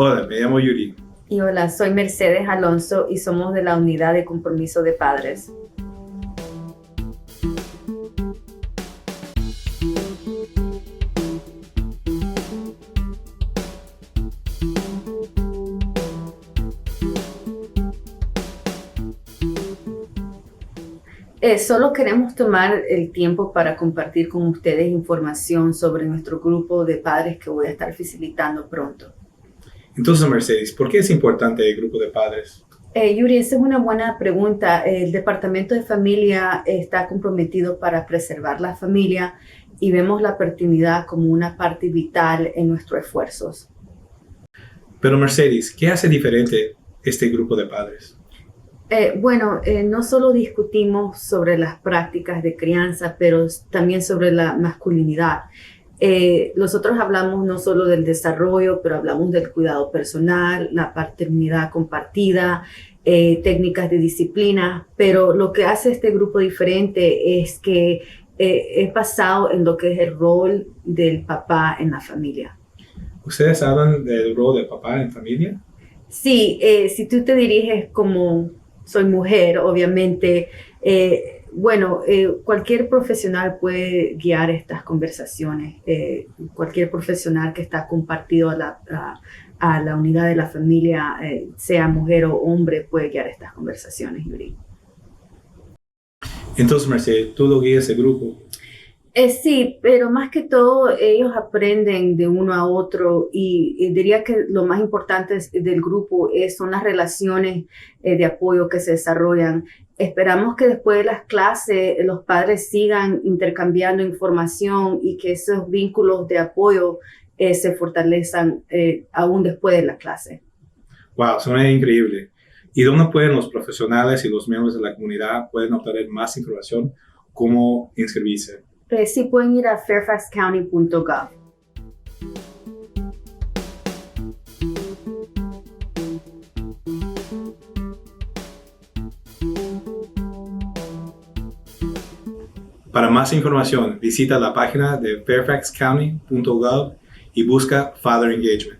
Hola, me llamo Yuri. Y hola, soy Mercedes Alonso y somos de la Unidad de Compromiso de Padres. Solo queremos tomar el tiempo para compartir con ustedes información sobre nuestro grupo de padres que voy a estar facilitando pronto. Entonces, Mercedes, ¿por qué es importante el grupo de padres? Yuri, esa es una buena pregunta. El Departamento de Familia está comprometido para preservar la familia y vemos la paternidad como una parte vital en nuestros esfuerzos. Pero, Mercedes, ¿qué hace diferente este grupo de padres? No solo discutimos sobre las prácticas de crianza, pero también sobre la masculinidad. Nosotros hablamos no solo del desarrollo, pero hablamos del cuidado personal, la paternidad compartida, técnicas de disciplina, pero lo que hace este grupo diferente es que es basado en lo que es el rol del papá en la familia. ¿Ustedes hablan del rol de papá en familia? Sí, si tú te diriges como soy mujer, obviamente, cualquier profesional puede guiar estas conversaciones. Cualquier profesional que está compartido a la unidad de la familia, sea mujer o hombre, puede guiar estas conversaciones, Yuri. Entonces, Mercedes, tú lo guías el grupo. Sí, pero más que todo ellos aprenden de uno a otro y diría que lo más importante del grupo son las relaciones de apoyo que se desarrollan. Esperamos que después de las clases los padres sigan intercambiando información y que esos vínculos de apoyo se fortalezcan aún después de la clase. Wow, suena increíble. ¿Y dónde pueden los profesionales y los miembros de la comunidad pueden obtener más información? ¿Cómo inscribirse? Sí, pueden ir a fairfaxcounty.gov. Para más información, visita la página de fairfaxcounty.gov y busca Father Engagement.